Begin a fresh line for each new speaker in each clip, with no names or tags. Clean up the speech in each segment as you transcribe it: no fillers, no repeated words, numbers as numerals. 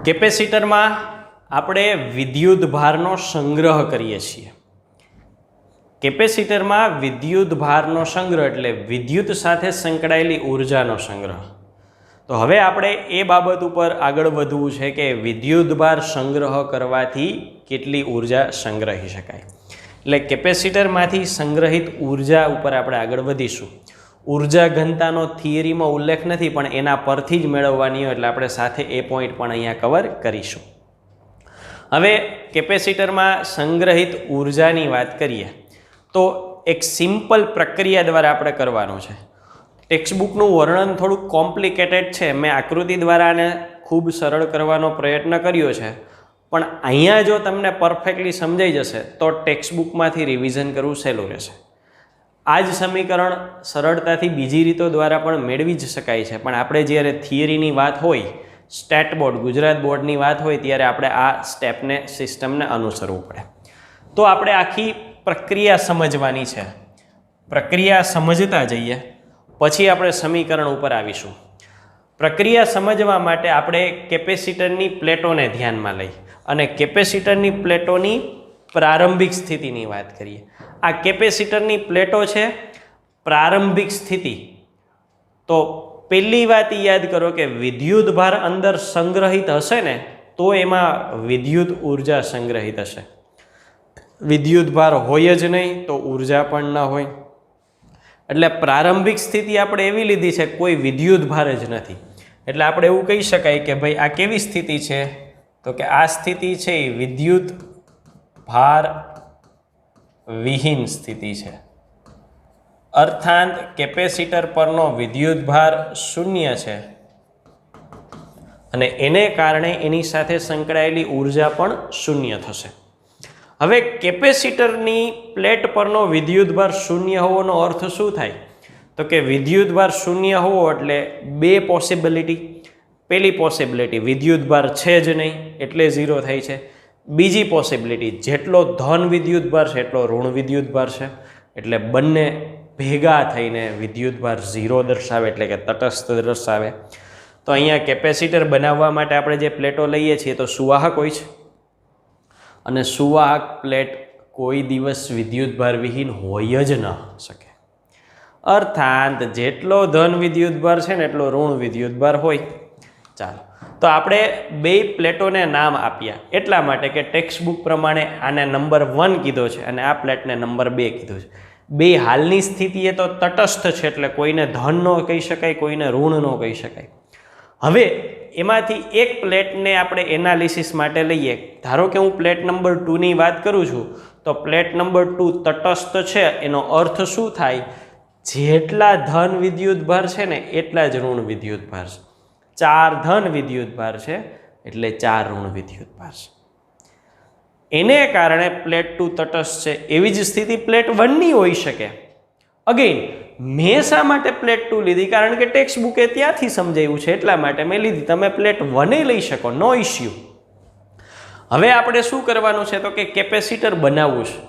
કેપેસિટરમાં આપણે વિદ્યુત ભારનો સંગ્રહ કરીએ છીએ। કેપેસિટરમાં વિદ્યુત ભારનો સંગ્રહ એટલે વિદ્યુત સાથે સંકળાયેલી ઉર્જાનો સંગ્રહ। તો હવે આપણે એ બાબત ઉપર આગળ વધવું છે કે વિદ્યુત ભાર સંગ્રહ કરવાથી કેટલી ઉર્જા સંગ્રહી શકાય। એટલે કેપેસિટરમાંથી સંગ્રહિત ઉર્જા ઉપર આપણે આગળ વધીશું। ઉર્જા ઘનતાનો થિયરીમાં ઉલ્લેખ નથી, પણ એના પરથી જ મેળવવાની હોય એટલે આપણે સાથે એ પોઈન્ટ પણ અહીંયા કવર કરીશું। હવે કેપેસિટરમાં સંગ્રહિત ઉર્જાની વાત કરીએ તો એક સિમ્પલ પ્રક્રિયા દ્વારા આપણે કરવાનું છે। ટેક્સ્ટબુકનું વર્ણન થોડુંક કોમ્પ્લિકેટેડ છે, મેં આકૃતિ દ્વારા આને ખૂબ સરળ કરવાનો પ્રયત્ન કર્યો છે, પણ અહીંયા જો તમને પરફેક્ટલી સમજાઈ જશે તો ટેક્સ્ટબુકમાંથી રિવિઝન કરવું સહેલું રહેશે। આ જ સમીકરણ સરળતાથી બીજી રીતો દ્વારા પણ મેળવી જ શકાય છે, પણ આપણે જ્યારે થિયરીની વાત હોય, સ્ટેટ બોર્ડ ગુજરાત બોર્ડની વાત હોય ત્યારે આપણે આ સ્ટેપને સિસ્ટમને અનુસરવું પડે। તો આપણે આખી પ્રક્રિયા સમજવાની છે। પ્રક્રિયા સમજતા જઈએ પછી આપણે સમીકરણ ઉપર આવીશું। પ્રક્રિયા સમજવા માટે આપણે કેપેસિટરની પ્લેટોને ધ્યાનમાં લઈ અને કેપેસિટરની પ્લેટોની પ્રારંભિક સ્થિતિની વાત કરીએ। આ કેપેસિટરની પ્લેટો છે પ્રારંભિક સ્થિતિ। તો પહેલી વાત યાદ કરો કે વિદ્યુત ભાર અંદર સંગ્રહિત હશે ને તો એમાં વિદ્યુત ઉર્જા સંગ્રહિત હશે। વિદ્યુત ભાર હોય જ નહીં તો ઉર્જા પણ ન હોય। એટલે પ્રારંભિક સ્થિતિ આપણે એવી લીધી છે કોઈ વિદ્યુત ભાર જ નથી, એટલે આપણે એવું કહી શકાય કે ભાઈ આ કેવી સ્થિતિ છે, તો કે આ સ્થિતિ છે એ વિદ્યુત ભાર વિહીન સ્થિતિ છે। અર્થાત કેપેસિટર પરનો વિદ્યુત ભાર શૂન્ય છે અને એને કારણે એની સાથે સંકળાયેલી ઉર્જા પણ શૂન્ય થશે। હવે કેપેસિટરની પ્લેટ પરનો વિદ્યુત ભાર શૂન્ય હોવાનો અર્થ શું થાય, તો કે વિદ્યુત ભાર શૂન્ય હોવો એટલે બે પોસિબિલિટી। પહેલી પોસિબિલિટી વિદ્યુત ભાર છે જ નહીં એટલે ઝીરો થાય છે। બીજી પોસિબિલિટી જેટલો ધન વિદ્યુત ભાર છે એટલો ઋણ વિદ્યુત ભાર છે, એટલે બંને ભેગા થઈને વિદ્યુત ભાર ઝીરો દર્શાવે એટલે કે તટસ્થ દર્શાવે। તો અહીંયા કેપેસિટર બનાવવા માટે આપણે જે પ્લેટો લઈએ છીએ તો સુવાહક હોય છે અને સુવાહક પ્લેટ કોઈ દિવસ વિદ્યુત ભાર વિહીન હોય જ ન શકે। અર્થાત જેટલો ધન વિદ્યુત ભાર છે ને એટલો ઋણ વિદ્યુત ભાર હોય। ચાલો, તો આપણે બે પ્લેટોને નામ આપ્યા એટલા માટે કે ટેક્સ્ટ બુક પ્રમાણે આને નંબર 1 કીધો છે અને આ પ્લેટને નંબર 2 કીધો છે। બે હાલની સ્થિતિએ તો તટસ્થ છે એટલે કોઈને ધન ન કહી શકાય, કોઈને ઋણ ન કહી શકાય। હવે એમાંથી એક પ્લેટને આપણે એનાલિસિસ માટે લઈએ। ધારો કે હું પ્લેટ નંબર 2ની વાત કરું છું તો પ્લેટ નંબર 2 તટસ્થ છે, એનો અર્થ શું થાય, જેટલા ધન વિદ્યુત ભાર છે ને એટલા જ ઋણ વિદ્યુત ભાર છે। 4 ધન વિદ્યુત ભાર છે એટલે 4 ઋણ વિદ્યુત ભાર છે, એને કારણે પ્લેટ 2 તટસ્થ છે। એવી જ સ્થિતિ પ્લેટ 1ની હોઈ શકે। અગેન મેં શા માટે પ્લેટ 2 લીધી, કારણ કે ટેક્સ્ટ બુકે ત્યાંથી સમજાવ્યું છે એટલા માટે મેં લીધી। તમે પ્લેટ 1 લઈ શકો, નો ઇશ્યુ। હવે આપણે શું કરવાનું છે તો કે કેપેસિટર બનાવવું છે।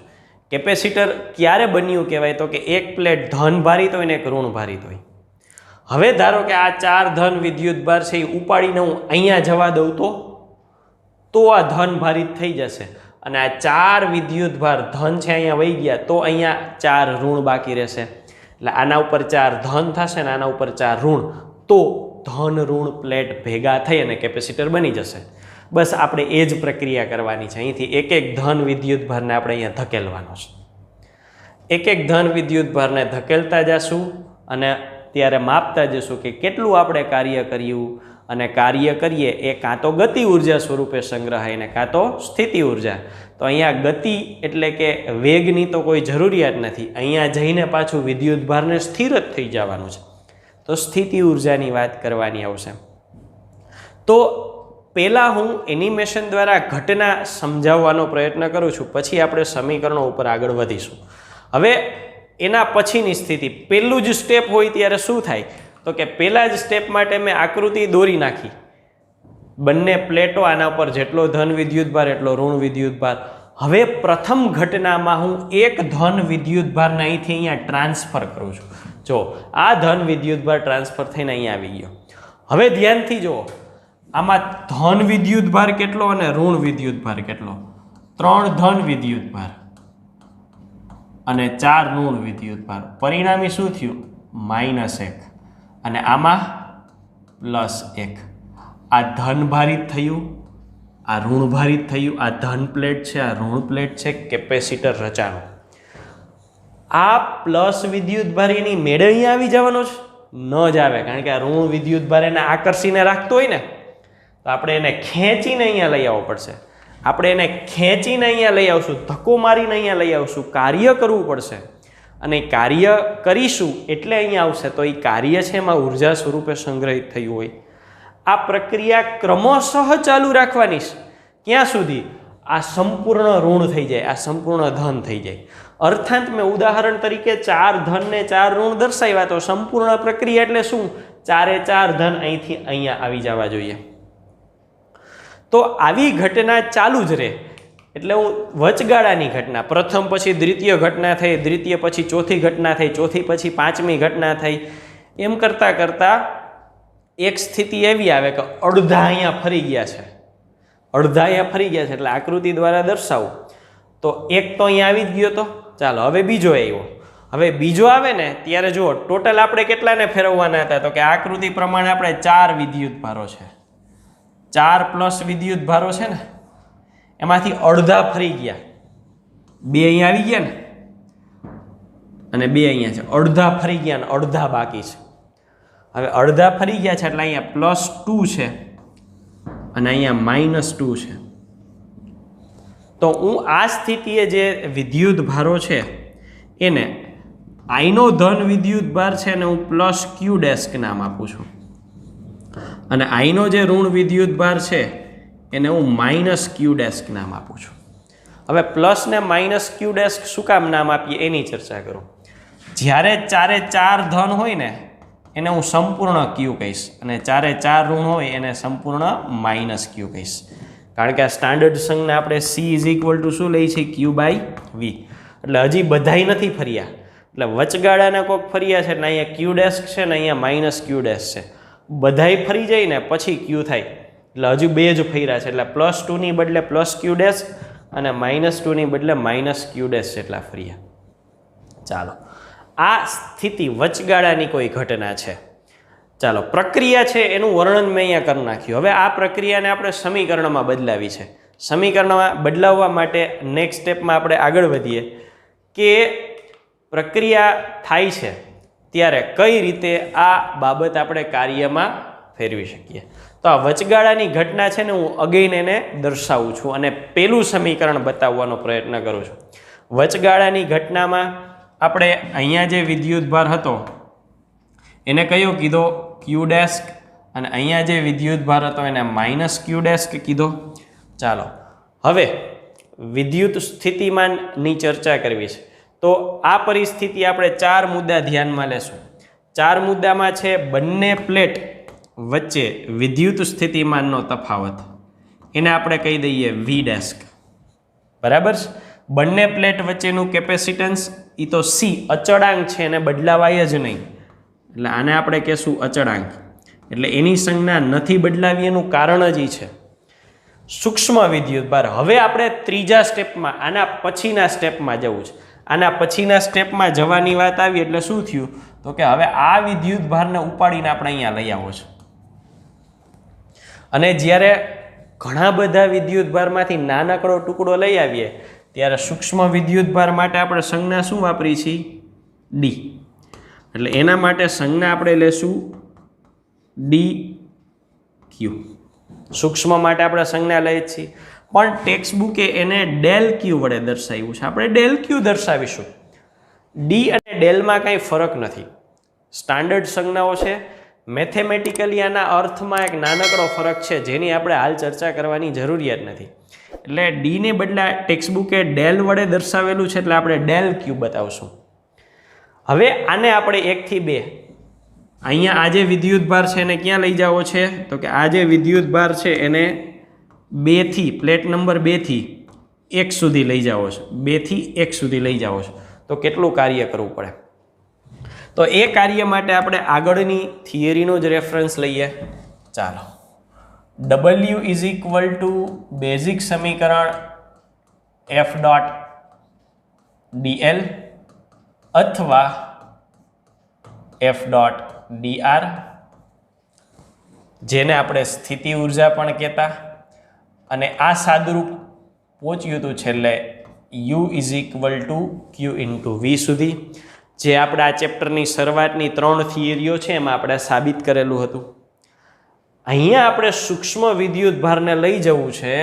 કેપેસિટર ક્યારે બન્યું કહેવાય, તો કે એક પ્લેટ ધન ભારિત હોય ને એક ઋણ ભારિત હોય। હવે ધારો કે આ 4 ધન વિદ્યુત ભાર છે એ ઉપાડીને હું અહીંયા જવા દઉં તો આ ધન ભારિત થઈ જશે અને આ 4 વિદ્યુત ભાર ધન છે અહીંયા વહી ગયા તો અહીંયા 4 ઋણ બાકી રહેશે। એટલે આના ઉપર 4 ધન થશે ને આના ઉપર 4 ઋણ, તો ધન ઋણ પ્લેટ ભેગા થઈ અને કેપેસિટર બની જશે। બસ આપણે એ જ પ્રક્રિયા કરવાની છે। અહીંથી એક એક ધન વિદ્યુત ભારને આપણે અહીંયા ધકેલવાનો છે। એક એક ધન વિદ્યુત ભારને ધકેલતા જશું અને ત્યારે માપતા જશું કે કેટલું આપણે કાર્ય કર્યું, અને કાર્ય કરીએ એ કાં તો ગતિ ઉર્જા સ્વરૂપે સંગ્રહાય ને કાં તો સ્થિતિ ઉર્જા। તો અહીંયા ગતિ એટલે કે વેગની તો કોઈ જરૂરિયાત નથી, અહીંયા જઈને પાછું વિદ્યુત ભારને સ્થિર જ થઈ જવાનું છે, તો સ્થિતિ ઉર્જાની વાત કરવાની આવશે। તો પહેલાં હું એનિમેશન દ્વારા ઘટના સમજાવવાનો પ્રયત્ન કરું છું, પછી આપણે સમીકરણો ઉપર આગળ વધીશું। હવે એના પછીની સ્થિતિ, પહેલું જ સ્ટેપ હોય ત્યારે શું થાય, તો કે પહેલા જ સ્ટેપ માટે મેં આકૃતિ દોરી નાખી। બંને પ્લેટો, આના પર જેટલો ધન વિદ્યુત ભાર એટલો ઋણ વિદ્યુત ભાર। હવે પ્રથમ ઘટનામાં હું એક ધન વિદ્યુત ભારને અહીંથી અહીંયા ટ્રાન્સફર કરું છું। જો આ ધન વિદ્યુત ભાર ટ્રાન્સફર થઈને અહીંયા આવી ગયો। હવે ધ્યાનથી જુઓ, આમાં ધન વિદ્યુતભાર કેટલો અને ઋણ વિદ્યુતભાર કેટલો? 3 ધન વિદ્યુતભાર અને 4 ઋણ વિદ્યુતભાર. પરિણામી શું થયું? -1. અને આમાં +1. આ ધન ભારિત થયું, આ ઋણ ભારિત થયું. આ ધન પ્લેટ છે, આ ઋણ પ્લેટ છે, કેપેસિટર રચાણું. આ પ્લસ વિદ્યુતભાર એની મેળે અહીંયા આવી જવાનો છે? ન જ આવે, કારણ કે આ ઋણ વિદ્યુતભાર એને આકર્ષીને રાખતો હોય ને, તો આપણે એને ખેંચીને અહીંયા લઈ આવવો પડશે. આપણે એને ખેંચીને અહીંયા લઈ આવશું, ધક્કો મારીને અહીંયા લઈ આવશું, કાર્ય કરવું પડશે. અને કાર્ય કરીશું એટલે અહીંયા આવશે. તો એ કાર્ય છે એમાં ઉર્જા સ્વરૂપે સંગ્રહિત થયું હોય. આ પ્રક્રિયા ક્રમશઃ ચાલુ રાખવાની છે. ક્યાં સુધી? આ સંપૂર્ણ ઋણ થઈ જાય, આ સંપૂર્ણ ધન થઈ જાય. અર્થાત મેં ઉદાહરણ તરીકે 4 ધન ને 4 ઋણ દર્શાવ્યા. તો સંપૂર્ણ પ્રક્રિયા એટલે શું? 4 ધન અહીંથી અહીંયા આવી જવા જોઈએ. તો આવી ઘટના ચાલુ જ રહે. એટલે હું વચગાળાની ઘટના, પ્રથમ પછી દ્વિતીય ઘટના થઈ, દ્વિતીય પછી ચોથી ઘટના થઈ, ચોથી પછી પાંચમી ઘટના થઈ, એમ કરતાં કરતાં એક સ્થિતિ એવી આવે કે અડધા અહીંયા ફરી ગયા છે, અડધા અહીંયા ફરી ગયા છે. એટલે આકૃતિ દ્વારા દર્શાવું તો એક તો અહીંયા આવી જ ગયો તો, ચાલો હવે બીજો આવ્યો. હવે બીજો આવે ને ત્યારે જુઓ ટોટલ આપણે કેટલાને ફેરવવાના હતા? તો કે આકૃતિ પ્રમાણે આપણે 4 વિદ્યુત ભારો છે, 4 પ્લસ વિદ્યુત ભારો છે ને, એમાંથી અડધા ફરી ગયા. 2 અહીંયા આવી ગયા ને, અને 2 અહીંયા છે. અડધા ફરી ગયા ને અડધા બાકી છે. હવે અડધા ફરી ગયા છે એટલે અહીંયા +2 છે અને અહીંયા -2 છે. તો હું આ સ્થિતિએ જે વિદ્યુત ભારો છે એને આઈનો ધન વિદ્યુત ભાર છે ને હું +Q' નામ આપું છું, અને આઈનો જે ઋણ વિદ્યુત ભાર છે એને હું -Q' નામ આપું છું. હવે પ્લસ ને -Q' શું કામ નામ આપીએ એની ચર્ચા કરું. જ્યારે 4 ધન હોય ને એને હું સંપૂર્ણ Q કહીશ, અને 4 ઋણ હોય એને સંપૂર્ણ -Q કહીશ. કારણ કે આ સ્ટાન્ડર્ડ સંજ્ઞા આપણે C = શું લઈ છે? Q/V. એટલે હજી બધાય નથી ફર્યા, એટલે વચગાળાના કોક ફર્યા છે, એટલે અહીંયા Q' છે ને અહીંયા -Q' છે. બધાય ફરી જાય ને પછી Q થાય, એટલે હજુ 2 જ ફર્યા છે. એટલે +2 ની બદલે +Q' અને -2 ની બદલે -Q' જેટલા ફર્યા. ચાલો, આ સ્થિતિ વચગાળાની કોઈ ઘટના છે. ચાલો, પ્રક્રિયા છે એનું વર્ણન મેં અહીંયા કરી નાખ્યું. હવે આ પ્રક્રિયાને આપણે સમીકરણમાં બદલાવી છે. સમીકરણમાં બદલાવવા માટે નેક્સ્ટ સ્ટેપમાં આપણે આગળ વધીએ કે પ્રક્રિયા થાય છે ત્યારે કઈ રીતે આ બાબત આપણે કાર્યમાં ફેરવી શકીએ. તો આ વચગાળાની ઘટના છે ને હું અગેન એને દર્શાવું છું અને પેલું સમીકરણ બતાવવાનો પ્રયત્ન કરું છું. વચગાળાની ઘટનામાં આપણે અહીંયા જે વિદ્યુતભાર હતો એને કયો કીધો? Q', અને અહીંયા જે વિદ્યુતભાર હતો એને -Q' કીધો. ચાલો, હવે વિદ્યુત સ્થિતિમાનની ચર્ચા કરવી છે. તો આ પરિસ્થિતિ આપણે 4 મુદ્દા ધ્યાનમાં લેશું. 4 મુદ્દામાં છે બંને પ્લેટ વચ્ચે વિદ્યુત સ્થિતિમાનનો તફાવત, એને આપણે કહી દઈએ V'. બરાબર છે? બંને પ્લેટ વચ્ચેનું કેપેસિટન્સ એ તો C અચળાંક છે, એને બદલાવાય જ નહીં, એટલે આને આપણે કહેશું અચળાંક. એટલે એની સંજ્ઞા નથી બદલાવી એનું કારણ જ છે સૂક્ષ્મ વિદ્યુતભાર. હવે આપણે ત્રીજા સ્ટેપમાં, આના પછીના સ્ટેપમાં જવું છે. આના પછીના સ્ટેપમાં જવાની વાત આવી એટલે શું થયું? તો કે હવે આ વિદ્યુતભારને ઉપાડીને આપણે અહીંયા લઈ આવો છો, અને જ્યારે ઘણા બધા વિદ્યુતભારમાંથી નાનકડો ટુકડો લઈ આવીએ ત્યારે સૂક્ષ્મ વિદ્યુતભાર માટે આપણે સંજ્ઞા શું વાપરી છે? D. એટલે એના માટે સંજ્ઞા આપણે લેશું dq. સૂક્ષ્મ માટે આપણે સંજ્ઞા લઈએ છીએ, પણ ટેક્સ્ટ બુકે એને ∇q વડે દર્શાવ્યું છે. આપણે ∇q દર્શાવીશું. D અને ∇માં કાંઈ ફરક નથી, સ્ટાન્ડર્ડ સંજ્ઞાઓ છે. મેથેમેટિકલી આના અર્થમાં એક નાનકડો ફરક છે જેની આપણે હાલ ચર્ચા કરવાની જરૂરિયાત નથી. એટલે D ને બદલે ટેક્સ્ટ બુકે ∇ વડે દર્શાવેલું છે એટલે આપણે ∇q બતાવશું. હવે આને આપણે 1 થી 2, અહીંયા આ જે વિદ્યુતભાર છે એને ક્યાં લઈ જવો છે? તો કે આ જે વિદ્યુતભાર છે એને 2 થી પ્લેટ નંબર 2 થી 1 સુધી લઈ જવો છે. 2 થી 1 સુધી લઈ જવો છે. તો કેટલું કાર્ય કરવું પડે? તો એ કાર્ય માટે આપણે આગળની થિયરીનો જ રેફરન્સ લઈએ. ચાલો, W is equal two basic સમીકરણ F ડોટ dl અથવા F ડોટ dr, જેને આપણે સ્થિતિ ઉર્જા પણ કહેતા, અને આ સાદુરૂપ પહોંચ્યું હતું છેલ્લે U is equal two Q into V સુધી, જે આપણે આ ચેપ્ટરની શરૂઆતની 3 થિયરીઓ છે એમાં આપણે સાબિત કરેલું હતું. અહીંયા આપણે સૂક્ષ્મ વિદ્યુત ભારને લઈ જવું છે,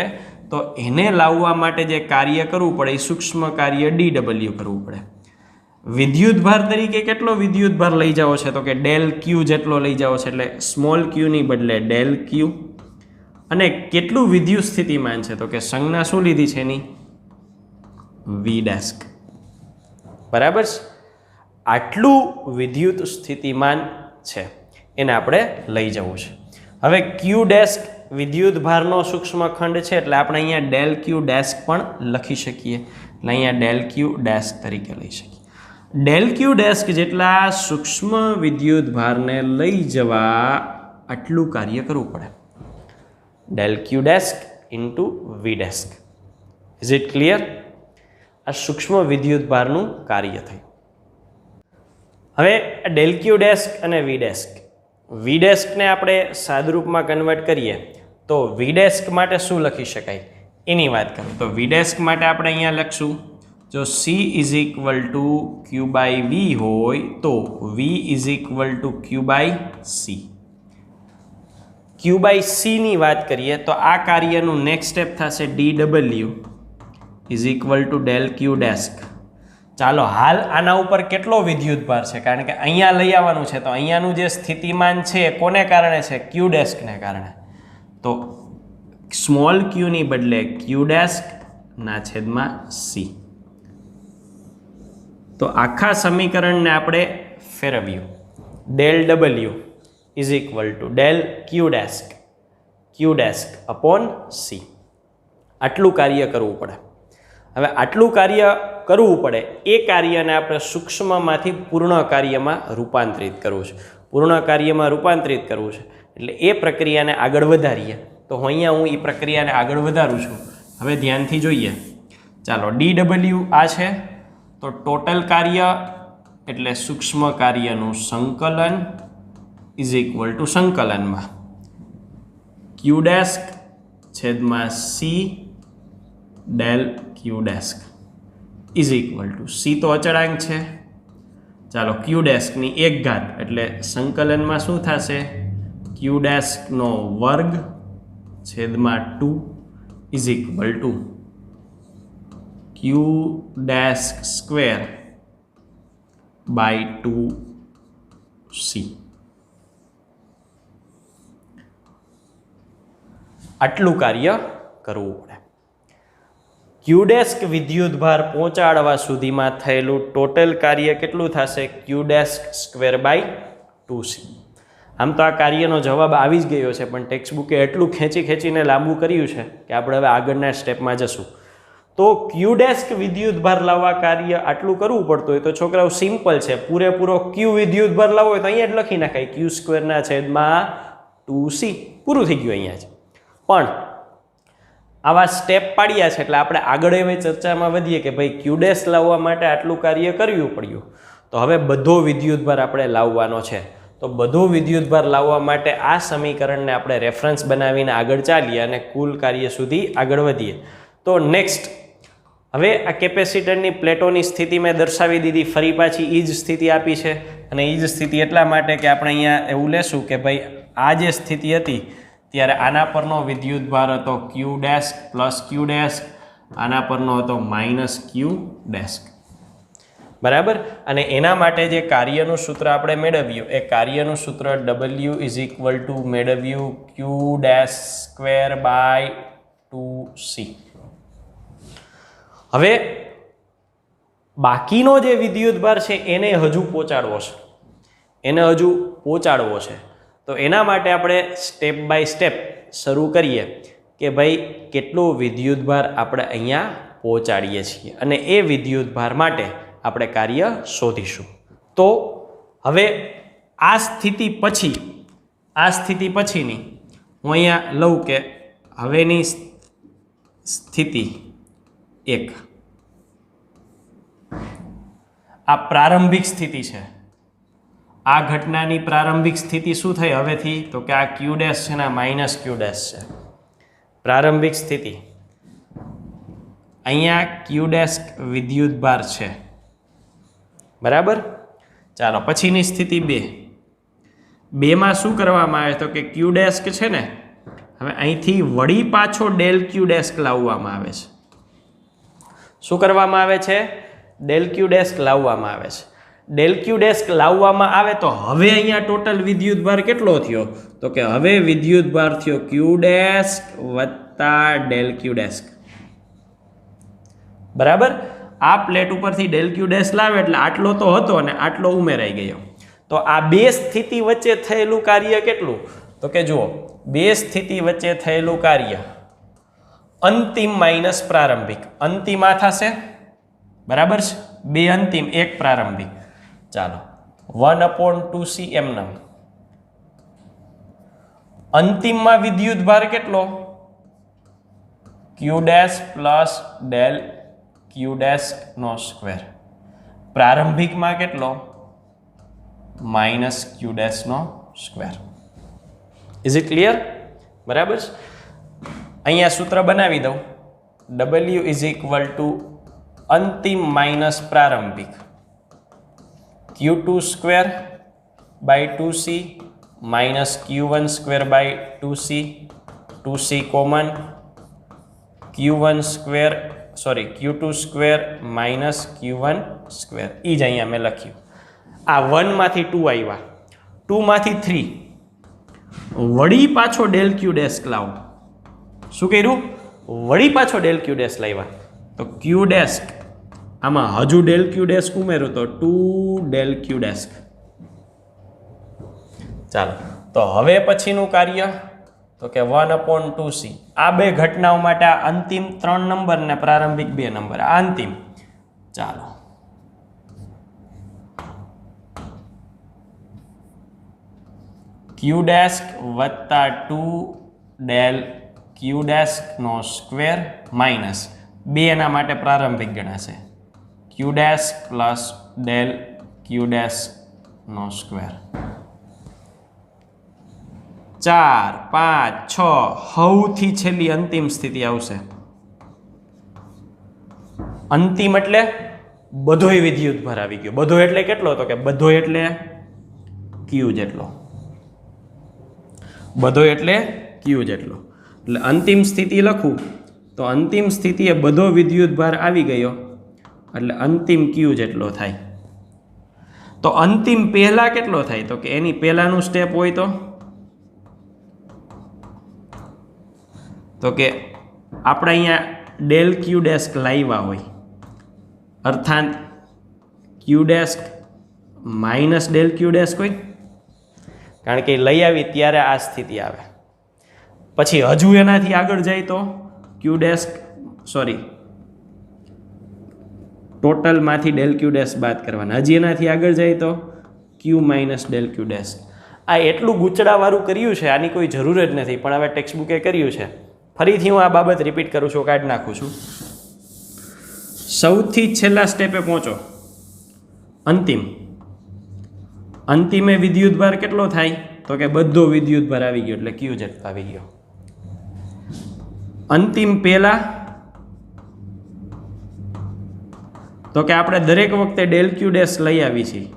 તો એને લાવવા માટે જે કાર્ય કરવું પડે એ સૂક્ષ્મ કાર્ય dw કરવું પડે. વિદ્યુત ભાર તરીકે કેટલો વિદ્યુત ભાર લઈ જાવો છે, તો કે ડેલ ક્યુ જેટલો લઈ જાવો છે, એટલે સ્મોલ ક્યુ ની બદલે ડેલ ક્યુ. અને કેટલું વિદ્યુત સ્થિતિમાન છે, તો કે સંજ્ઞા શું લીધી છે એની, વી ડેસ્ક. બરાબર છે. આટલું વિદ્યુત સ્થિતિમાન છે એને આપણે લઈ જવું છે. હવે ક્યુ ડેસ્ક વિદ્યુત ભારનો સૂક્ષ્મ ખંડ છે, એટલે આપણે અહીંયા ડેલ ક્યુ ડેસ્ક પણ લખી શકીએ. એટલે અહીંયા ડેલ ક્યુ ડેસ્ક તરીકે લઈ શકીએ. ડેલ ક્યુ ડેસ્ક જેટલા સૂક્ષ્મ વિદ્યુત ભારને લઈ જવા આટલું કાર્ય કરવું પડે. Del Q desk into V desk. Is it clear? આ સૂક્ષ્મ વિદ્યુત ભારનું કાર્ય થયું. હવે ડેલ ક્યુ ડેસ્ક અને વી ડેસ્ક, વી ડેસ્કને આપણે સાદરૂપમાં કન્વર્ટ કરીએ તો વી ડેસ્ક માટે શું લખી શકાય એની વાત કરું તો વી ડેસ્ક માટે આપણે અહીંયા લખશું, જો C is equal to q by V હોય તો V is equal to q by C. Q by સીની વાત કરીએ તો આ કાર્યનું નેક્સ્ટ સ્ટેપ થશે DW is equal to del Q desk. ચાલો હાલ આના ઉપર કેટલો વિદ્યુત ભાર છે, કારણ કે અહીંયા લઈ આવવાનું છે, તો અહીંયાનું જે સ્થિતિમાન છે એ કોને કારણે છે, ક્યુ ડેસ્કને કારણે. તો સ્મોલ ક્યુની બદલે ક્યુ ડેસ્ક ના છેદમાં સી. તો આખા સમીકરણને આપણે ફેરવ્યું. Del W is equal to del Q dash upon C. આટલું કાર્ય કરવું પડે. હવે આટલું કાર્ય કરવું પડે એ કાર્યને આપણે સૂક્ષ્મમાંથી પૂર્ણ કાર્યમાં રૂપાંતરિત કરવું છે. પૂર્ણ કાર્યમાં રૂપાંતરિત કરવું છે એટલે એ પ્રક્રિયાને આગળ વધારીએ. તો અહીંયા હું એ પ્રક્રિયાને આગળ વધારું છું. હવે ધ્યાનથી જોઈએ. ચાલો DW આ છે, તો ટોટલ કાર્ય એટલે સૂક્ષ્મ કાર્યનું સંકલન ઇઝ ઇક્વલ ટુ સંકલનમાં ક્યુ ડેસ્ક છેદમાં C del Q desk is equal two C તો અચળાંક છે, ચાલો ક્યુ ડેસ્કની 1 ઘાત એટલે સંકલનમાં શું થશે, ક્યુ ડેસ્કનો વર્ગ છેદમાં 2 is equal to q desk square by 2c. આટલું કાર્ય કરવું પડે. ક્યુ ડેસ્ક વિદ્યુત ભાર પહોંચાડવા સુધીમાં થયેલું ટોટલ કાર્ય કેટલું થશે, ક્યુ ડેસ્ક સ્ક્વેર બાય 2c. આમ તો આ કાર્યનો જવાબ આવી જ ગયો છે, પણ ટેક્સ્ટ બુકે એટલું ખેંચીને લાંબુ કર્યું છે કે આપણે હવે આગળના સ્ટેપમાં જશું. તો ક્યુ ડેસ્ક વિદ્યુત ભાર લાવવા કાર્ય આટલું કરવું પડતું હોય તો છોકરાઓ સિમ્પલ છે, પૂરેપૂરો ક્યુ વિદ્યુત ભાર લાવવો હોય તો અહીંયા જ લખી નાખાય ક્યુ સ્ક્વેરના છેદમાં 2c. પૂરું થઈ ગયું અહીંયા જ. પણ આવા સ્ટેપ પાડ્યા છે એટલે આપણે આગળ એવી ચર્ચામાં વધીએ કે ભાઈ ક્યુ ડેસ્ક લાવવા માટે આટલું કાર્ય કરવું પડ્યું, તો હવે બધો વિદ્યુત ભાર આપણે લાવવાનો છે. તો બધો વિદ્યુત ભાર લાવવા માટે આ સમીકરણને આપણે રેફરન્સ બનાવીને આગળ ચાલીએ અને કુલ કાર્ય સુધી આગળ વધીએ. તો નેક્સ્ટ હવે આ કેપેસિટરની પ્લેટોની સ્થિતિ મેં દર્શાવી દીધી, ફરી પાછી એ જ સ્થિતિ આપી છે. અને એ જ સ્થિતિ એટલા માટે કે આપણે અહીંયા એવું લેશું કે ભાઈ આ જે સ્થિતિ હતી ત્યારે આના પરનો વિદ્યુત ભાર હતો ક્યુ ડેસ્ક પ્લસ ક્યુ ડેસ્ક, આના પરનો હતો માઇનસ ક્યુ ડેસ્ક. બરાબર. અને એના માટે જે કાર્યનું સૂત્ર આપણે મેળવ્યું એ કાર્યનું સૂત્ર W ઇઝ ઇક્વલ ટુ મેળવ્યું ક્યુ ડેસ્ક સ્ક્વેર બાય 2c. હવે બાકીનો જે વિદ્યુત ભાર છે એને હજુ પહોંચાડવો છે. તો એના માટે આપણે સ્ટેપ બાય સ્ટેપ શરૂ કરીએ કે ભાઈ કેટલો વિદ્યુત ભાર આપણે અહીંયા પહોંચાડીએ છીએ અને એ વિદ્યુત ભાર માટે આપણે કાર્ય શોધીશું. તો હવે આ સ્થિતિ પછીની હું અહીંયા લઉં કે હવેની સ્થિતિ 1 આ પ્રારંભિક સ્થિતિ છે. આ ઘટનાની પ્રારંભિક સ્થિતિ શું થઈ હવેથી? તો કે આ ક્યુ ડેશ છે ને માઇનસ ક્યુ ડેશ છે. પ્રારંભિક સ્થિતિ અહીંયા ક્યુ ડેશ વિદ્યુતભાર છે, બરાબર. ચાલો પછીની સ્થિતિ 2 માં શું કરવામાં આવે? તો કે ક્યુ ડેસ્ક છે ને હવે અહીંથી વળી પાછો ડેલ ક્યુ ડેસ્ક લાવવામાં આવે છે. શું કરવામાં આવે છે? ડેલ ક્યુ ડેસ્ક લાવવામાં આવે છે. ડેલ ક્યુ ડેસ્ક લાવવામાં આવે તો હવે અહીંયા ટોટલ વિદ્યુતભાર કેટલો થયો? તો કે હવે વિદ્યુતભાર થયો ક્યુ ડેસ્ક વત્તા ડેલ ક્યુ ડેસ્ક, બરાબર. આ પ્લેટ ઉપરથી ડેલ ક્યુ ડેશ લાવે એટલે આટલો તો હતો અને આટલો ઉમેરાઈ ગયો. તો આ બે સ્થિતિ વચ્ચે થયેલું કાર્ય કેટલું? તો કે જુઓ, બે સ્થિતિ વચ્ચે થયેલું કાર્ય અંતિમ માઇનસ પ્રારંભિક. અંતિમા થશે, બરાબર છે. 2 અંતિમ 1 પ્રારંભિક. ચાલો 1/2c એમનેમ. અંતિમમાં વિદ્યુતભાર કેટલો? Q dash plus del Q dash નો સ્ક્વેર. પ્રારંભિકમાં કેટલો? માઇનસ ક્યુ ડેશ નો સ્ક્વેર. Is it clear? બરાબર. અહીંયા સૂત્ર બનાવી દઉં. W ઇઝ ઇક્વલ ટુ અંતિમ માઇનસ પ્રારંભિક Q2 square by 2c minus Q1 square by 2c, 2c common, Q1 square Q2 square minus Q1 square. એ જ અહીંયા મેં લખ્યું. આ 1 માંથી 2 આવ્યા, 2 માંથી 3, વળી પાછો ડેલ ક્યુ ડેસ્ક લાવો. શું કર્યું? વળી પાછો ડેલ ક્યુ ડેસ્ક લાવ્યા. તો ક્યુ ડેસ્ક આમાં હજુ ડેલ ક્યુ ડેસ્ક ઉમેરું તો 2 ડેલ ક્યુ ડેસ્ક. ચાલો તો હવે પછીનું કાર્ય તો કે 1/2c. આ બે ઘટનાઓ માટે આ અંતિમ 3 નંબર ને પ્રારંભિક 2 નંબર આ અંતિમ. ચાલો ક્યુ ડેસ્ક વત્તા 2 ડેલ ક્યુ ડેસ્ક નો સ્ક્વેર માઇનસ 2 એના માટે પ્રારંભિક ગણાશે ક્યુ ડેસ્ક પ્લસ ડેલ ક્યુ ડેસ્ક નો સ્ક્વેર. 4 5 6 સૌથી છેલ્લી અંતિમ સ્થિતિ આવશે. અંતિમ એટલે બધોય વિદ્યુતભાર આવી ગયો. બધો એટલે કેટલો? તો કે બધો એટલે ક્યુ જેટલો. બધો એટલે ક્યુ જેટલો. એટલે અંતિમ સ્થિતિ લખું તો અંતિમ સ્થિતિએ બધો વિદ્યુતભાર આવી ગયો એટલે અંતિમ ક્યુ જેટલો થાય. તો અંતિમ પહેલા કેટલો થાય? તો કે એની પહેલાનું સ્ટેપ હોય તો કે આપણે અહીંયા ડેલ ક્યુ ડેસ્ક લાવ્યા હોય અર્થાત ક્યુ ડેસ્ક માઇનસ ડેલ ક્યુ ડેસ્ક હોય, કારણ કે લઈ આવી ત્યારે આ સ્થિતિ આવે. પછી હજુ એનાથી આગળ જાય તો ક્યુ ડેસ્ક ટોટલમાંથી ડેલ ક્યુ ડેસ્ક બાદ કરવાના. હજી એનાથી આગળ જાય તો ક્યુ માઇનસ ડેલ ક્યુ ડેસ્ક. આ એટલું ગૂંચડાવાળું કર્યું છે, આની કોઈ જરૂર જ નથી, પણ હવે ટેક્સ્ટ બુકે કર્યું છે. ફરીથી હું આ બાબત રિપીટ કરું છું, કાઢી નાખું છું. સૌથી છેલ્લા સ્ટેપે પહોંચો અંતિમે વિદ્યુતભાર કેટલો થાય? તો કે બધો વિદ્યુતભાર આવી ગયો એટલે ક્યુ જેટલો આવી ગયો. અંતિમ પહેલા તો કે આપણે દરેક વખતે ડેલ ક્યુ ડેશ લઈ આવી છીએ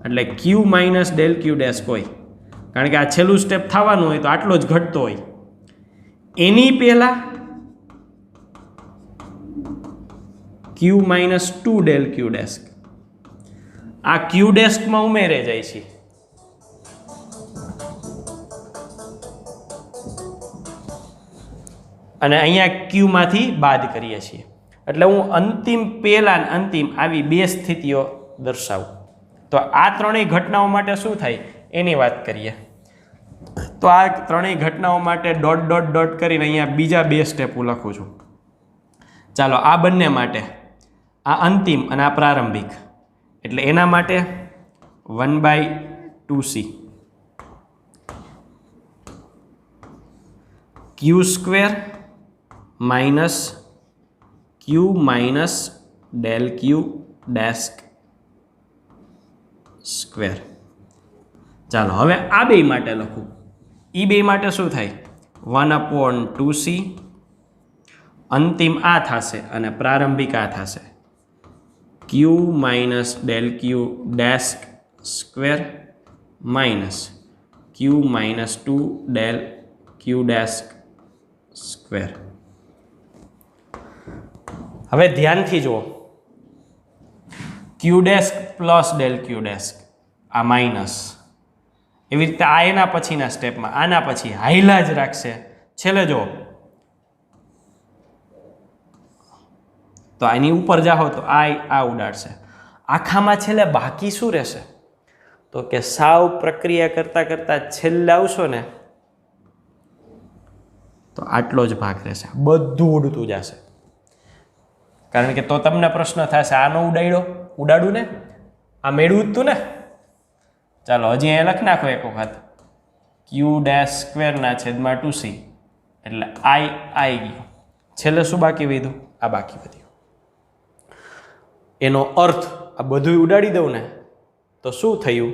એટલે ક્યુ માઇનસ ડેલ ક્યુ ડેશ હોય, કારણ કે આ છેલ્લું સ્ટેપ થવાનું હોય તો આટલો જ ઘટતો હોય. એની પહેલા ક્યુ માઇનસ 2 ડેલ ક્યુ ડેસ્ક આ ક્યુ ડેસ્કમાં ઉમેરે જાય છે. અને અહીંયા ક્યુમાંથી બાદ કરીએ છીએ. એટલે હું અંતિમ પહેલા અંતિમ આવી બે સ્થિતિઓ દર્શાવું. તો આ ત્રણેય ઘટનાઓ માટે શું થાય એની વાત કરીએ. તો આ ત્રણેય ઘટનાઓ માટે ડોટ ડોટ ડોટ કરીને અહીંયા બીજા 2 સ્ટેપ હું લખું છું. ચાલો આ બંને માટે આ અંતિમ અને આ પ્રારંભિક એટલે એના માટે 1/2c Q square minus Q minus del Q dash square. ચાલો હવે આ બે માટે લખું. એ બે માટે શું થાય? 1/2c, અંતિમ આ થશે અને પ્રારંભિક આ થશે, Q minus del Q dash square minus Q minus 2 del Q dash square. હવે ધ્યાનથી જુઓ, Q dash plus del Q dash, આ માઇનસ, એવી રીતે આ એના પછીના સ્ટેપમાં આના પછી હાઈલા જ રાખશે. છેલ્લે જો તો આની ઉપર જાઓ તો આ ઉડાડશે. આખામાં છેલ્લે બાકી શું રહેશે? તો કે સાવ પ્રક્રિયા કરતા કરતા છેલ્લે આવશો ને તો આટલો જ ભાગ રહેશે, બધું ઉડતું જશે. કારણ કે તો તમને પ્રશ્ન થશે, આનો ઉડાડું ને, આ મેળવું જ તું ને. ચાલો હજી અહીંયા લખી નાખો એક વખત, ક્યુ ડેશ સ્ક્વેરના છેદમાં 2c, એટલે આઈ ગયો. છેલ્લે શું બાકી વધ્યું? આ બાકી વધ્યું. એનો અર્થ આ બધું ઉડાડી દઉં ને તો શું થયું?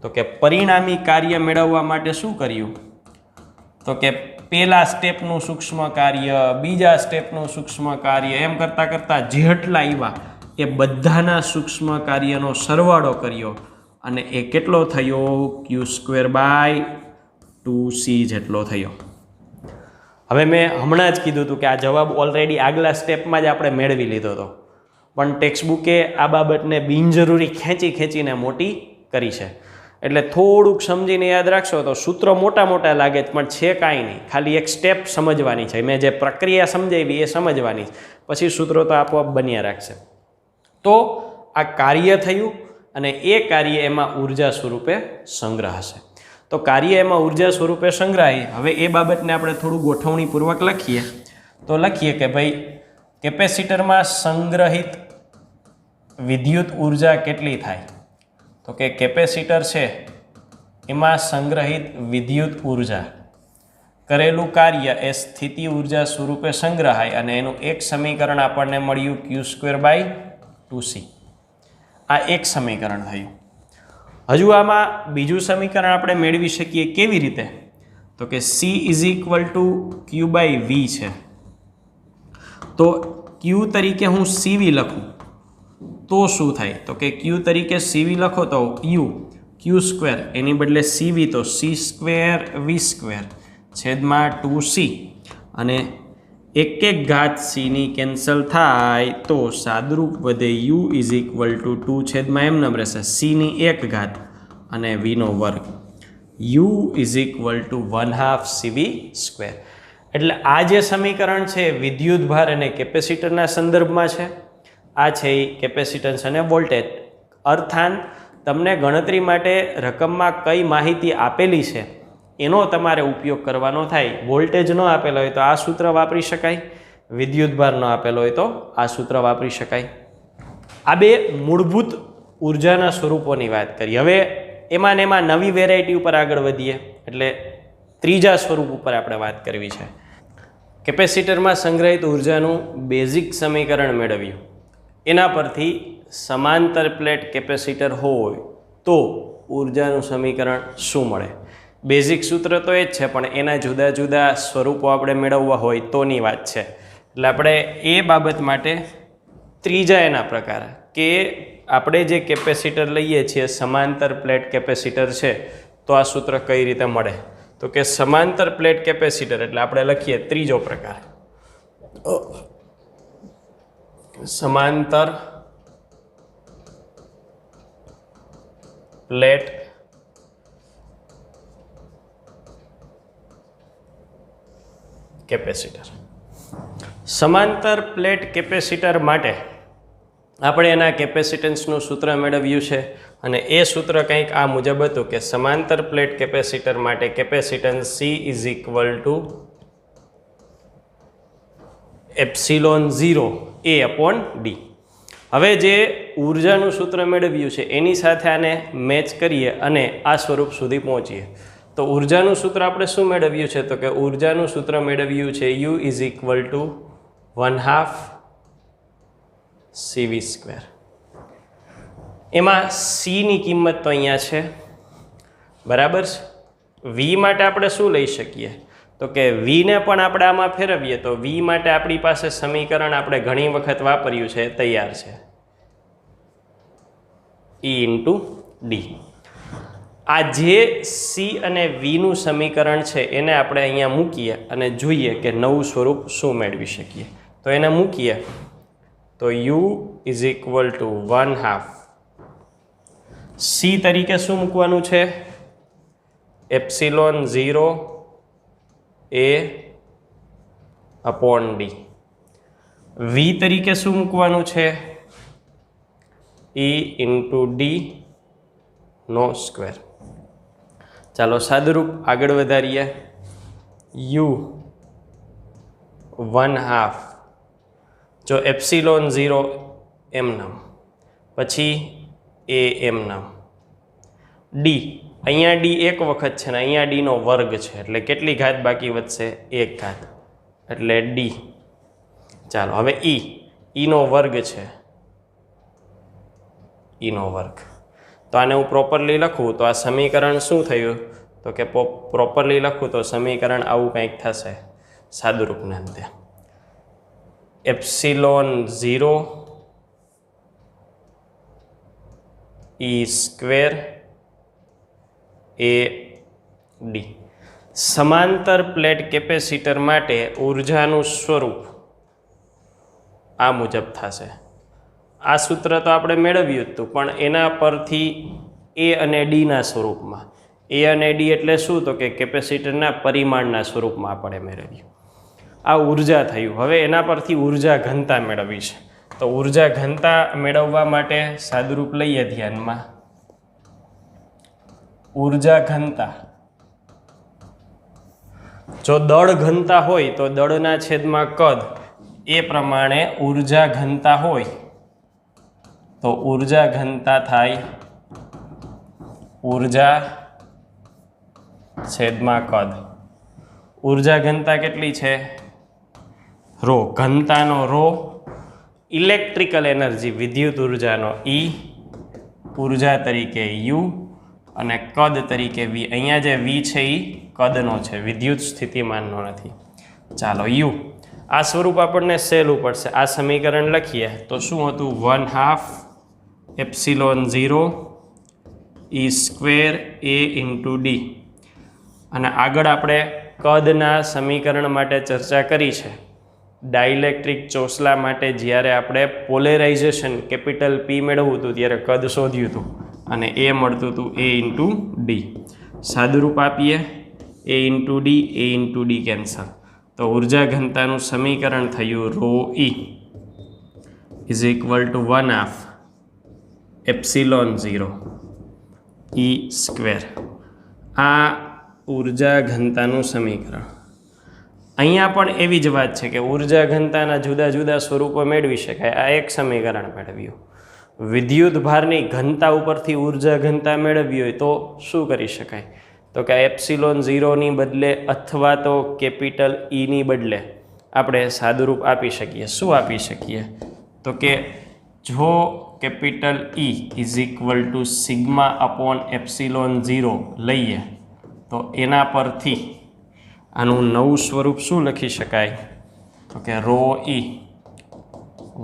તો કે પરિણામી કાર્ય મેળવવા માટે શું કર્યું? તો કે પહેલા સ્ટેપનું સૂક્ષ્મ કાર્ય, બીજા સ્ટેપનું સૂક્ષ્મ કાર્ય, એમ કરતાં કરતાં જેટલા આવ્યા એ બધાના સૂક્ષ્મ કાર્યનો સરવાળો કર્યો અને એ કેટલો થયો? ક્યુ સ્ક્વેર બાય 2c જેટલો થયો. હવે મેં હમણાં જ કીધું હતું કે આ જવાબ ઓલરેડી આગલા સ્ટેપમાં જ આપણે મેળવી લીધો હતો, પણ ટેક્સ્ટબુકે આ બાબતને બિનજરૂરી ખેંચીને મોટી કરી છે. એટલે થોડુંક સમજીને યાદ રાખશો તો સૂત્રો મોટા લાગે પણ છે કાંઈ નહીં, ખાલી એક સ્ટેપ સમજવાની છે. મેં જે પ્રક્રિયા સમજાવી એ સમજવાની, પછી સૂત્રો તો આપોઆપ બન્યા રાખશે. તો આ કાર્ય થયું અને એ કાર્ય એમાં ઉર્જા સ્વરૂપે સંગ્રહશે. તો કાર્ય એમાં ઉર્જા સ્વરૂપે સંગ્રહાય. હવે એ બાબતને આપણે થોડું ગોઠવણીપૂર્વક લખીએ તો લખીએ કે ભાઈ કેપેસિટરમાં સંગ્રહિત વિદ્યુત ઉર્જા કેટલી થાય? તો કે કેપેસિટર છે એમાં સંગ્રહિત વિદ્યુત ઉર્જા, કરેલું કાર્ય એ સ્થિતિ ઉર્જા સ્વરૂપે સંગ્રહાય અને એનું એક સમીકરણ આપણને મળ્યું ક્યુ સ્ક્વેર બાય 2c. આ એક સમીકરણ થયું. હજુ આમાં બીજું સમીકરણ આપણે મેળવી શકીએ. કેવી રીતે? તો કે c is equal to q by V છે. તો ક્યુ તરીકે હું સીવી લખું તો શું થાય? તો કે ક્યુ તરીકે સીવી લખો તો ક્યુ સ્ક્વેર, એની બદલે સીવી તો સી સ્ક્વેર વી સ્ક્વેર છેદમાં 2c, અને એક ઘાત સીની કેન્સલ થાય તો સાદરૂપ વધે u ઇઝ ઇક્વલ ટુ 2 છેદમાં એમ રહેશે સીની એક ઘાત અને વીનો વર્ગ, u is equal to 1/2 CV square. એટલે આ જે સમીકરણ છે વિદ્યુત ભાર અને કેપેસિટરના સંદર્ભમાં છે. આ છે એ કેપેસિટન્સ અને વોલ્ટેજ. અર્થાન તમને ગણતરી માટે રકમમાં કઈ માહિતી આપેલી છે એનો તમારે ઉપયોગ કરવાનો થાય. વોલ્ટેજ ન આપેલો હોય તો આ સૂત્ર વાપરી શકાય, વિદ્યુત ભાર ન આપેલો હોય તો આ સૂત્ર વાપરી શકાય. આ બે મૂળભૂત ઉર્જાના સ્વરૂપોની વાત કરી. હવે એમાં નવી વેરાયટી ઉપર આગળ વધીએ, એટલે ત્રીજા સ્વરૂપ ઉપર આપણે વાત કરવી છે. કેપેસિટરમાં સંગ્રહિત ઉર્જાનું બેઝિક સમીકરણ મેળવ્યું. એના પરથી સમાંતર પ્લેટ કેપેસિટર હોય તો ઉર્જાનું સમીકરણ શું મળે? બેઝિક સૂત્ર તો એ જ છે, પણ એના જુદા જુદા સ્વરૂપો આપણે મેળવવા હોય તોની વાત છે. એટલે આપણે એ બાબત માટે ત્રીજા એના પ્રકાર કે આપણે જે કેપેસિટર લઈએ છીએ સમાંતર પ્લેટ કેપેસિટર છે, તો આ સૂત્ર કઈ રીતે મળે? તો કે સમાંતર પ્લેટ કેપેસિટર એટલે આપણે લખીએ ત્રીજો પ્રકાર, સમાંતર પ્લેટ કેપેસિટર. સમાંતર પ્લેટ કેપેસિટર માટે આપણે એના કેપેસિટન્સનું સૂત્ર મેળવ્યું છે અને એ સૂત્ર કંઈક આ મુજબ હતું કે સમાંતર પ્લેટ કેપેસિટર માટે capacitance C is equal two epsilon 0 A/d. હવે જે ઉર્જાનું સૂત્ર મેળવ્યું છે એની સાથે આને મેચ કરીએ અને આ સ્વરૂપ સુધી પહોંચીએ તો ઉર્જાનું સૂત્ર આપણે શું મેળવ્યું છે? તો કે ઉર્જાનું સૂત્ર મેળવ્યું છે U is equal to 1/2 CV². એમાં C ની કિંમત તો અહીંયા છે, બરાબર છે. V માટે આપણે શું લઈ શકીએ? તો કે V ને પણ આપણે આમાં ફેરવીએ તો V માટે આપણી પાસે સમીકરણ આપણે ઘણી વખત વાપર્યું છે, તૈયાર છે, E ઇન્ટુ ડી. આ જે C અને V નું સમીકરણ છે એને આપણે અહીંયા મૂકીએ અને જોઈએ કે નવું સ્વરૂપ શું મેળવી શકીએ. તો એને મૂકીએ તો U is equal to 1/2 C તરીકે શું મૂકવાનું છે? Epsilon 0 A upon D. V તરીકે શું મૂકવાનું છે? E ઇન્ટુ ડી નો સ્ક્વેર. ચાલો સાદુરૂપ આગળ વધારીએ. U 1/2 જો એપ્સિલોન 0 એમ નામ, પછી A એમ નામ, ડી અહીંયા ડી એક વખત છે ને અહીંયા ડીનો વર્ગ છે એટલે કેટલી ઘાત બાકી વધશે? 1 ઘાત, એટલે ડી. ચાલો હવે ઈનો વર્ગ છે, ઈનો વર્ગ. તો આને હું પ્રોપરલી લખું તો આ સમીકરણ શું થયું? તો કે પ્રોપરલી લખું તો સમીકરણ આવું કંઈક થશે સાદુરૂપના અંતે. Epsilon 0 E² A D. સમાંતર પ્લેટ કેપેસિટર માટે ઉર્જાનું સ્વરૂપ આ મુજબ થશે. આ સૂત્ર તો આપણે મેળવ્યું હતું, પણ એના પરથી A અને ડીના સ્વરૂપમાં. A અને ડી એટલે શું? તો કે કેપેસિટરના પરિમાણના સ્વરૂપમાં આપણે મેળવ્યું. આ ઉર્જા થયું. હવે એના પરથી ઉર્જા ઘનતા મેળવી છે. તો ઉર્જા ઘનતા મેળવવા માટે સાદુરૂપ લઈએ ધ્યાનમાં. ઉર્જા ઘનતા, જો દળ ઘનતા હોય તો દળના છેદમાં કદ એ પ્રમાણે ઉર્જા ઘનતા હોય તો ઉર્જા ઘનતા થાય ઉર્જા છેદમાં કદ. ઉર્જા ઘનતા કેટલી છે? રો. ઘનતાનો રો, ઇલેક્ટ્રિકલ એનર્જી વિદ્યુત ઉર્જાનો E, ઉર્જા તરીકે U અને કદ તરીકે V. અહીંયા જે V છે એ કદનો છે, વિદ્યુત સ્થિતિમાનનો નથી. ચાલો U આ સ્વરૂપ આપણને સહેલું પડશે. આ સમીકરણ લખીએ તો શું હતું? 1/2 epsilon 0 E² A into D. અને આગળ આપણે કદના સમીકરણ માટે ચર્ચા કરી છે. ડાઇલેક્ટ્રિક ચોસલા માટે જ્યારે આપણે પોલેરાઇઝેશન કેપિટલ P મેળવવું હતું ત્યારે કદ શોધ્યું હતું અને એ મળતું હતું A ઇન્ટુ ડી. સાદુરૂપ આપીએ A into D, A into D cancel. તો ઉર્જા ઘનતાનું સમીકરણ થયું ρE is equal to 1/2 epsilon 0 E². આ ઉર્જા ઘનતાનું સમીકરણ. અહીંયા પણ એવી જ વાત છે કે ઉર્જા ઘનતાના જુદા જુદા સ્વરૂપો મેળવી શકાય. આ એક સમીકરણ મેળવ્યું. વિદ્યુત ભારની ઘનતા ઉપરથી ઉર્જા ઘનતા મેળવવી હોય તો શું કરી શકાય? તો કે એપ્સિલોન 0ની બદલે અથવા તો કેપિટલ Eની બદલે આપણે સાદુરૂપ આપી શકીએ. શું આપી શકીએ? તો કે જો capital E is equal to sigma upon epsilon 0 લઈએ તો એના પરથી આનું નવું સ્વરૂપ શું લખી શકાય? તો કે ρE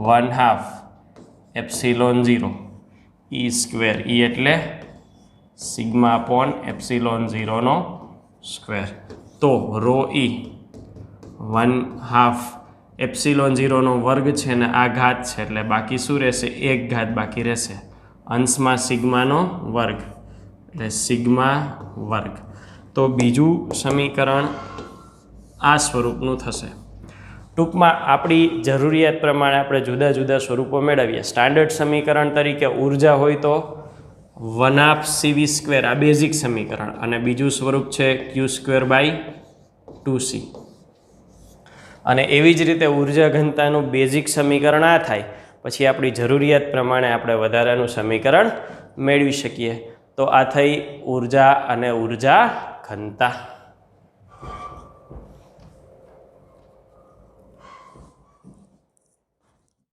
1/2 એપ્સિલોન 0 E². E એટલે સિગ્મા અપોન એપ્સિલોન 0નો સ્ક્વેર. તો ρE 1/2 એપ્સિલોન 0નો વર્ગ છે ને આ ઘાત છે એટલે બાકી શું રહેશે? 1 ઘાત બાકી રહેશે. અંશમાં સિગ્માનો વર્ગ એટલે સિગ્મા વર્ગ. તો બીજું સમીકરણ આ સ્વરૂપનું થશે. ટૂંકમાં આપણી જરૂરિયાત પ્રમાણે આપણે જુદા જુદા સ્વરૂપો મેળવીએ. સ્ટાન્ડર્ડ સમીકરણ તરીકે ઉર્જા હોય તો 1/2 CV², આ બેઝિક સમીકરણ, અને બીજું સ્વરૂપ છે Q²/2C. અને એવી જ રીતે ઉર્જા ઘનતાનું બેઝિક સમીકરણ આ થાય પછી આપણી જરૂરિયાત પ્રમાણે આપણે વધારાનું સમીકરણ મેળવી શકીએ. તો આ થઈ ઉર્જા અને ઉર્જા ઘનતા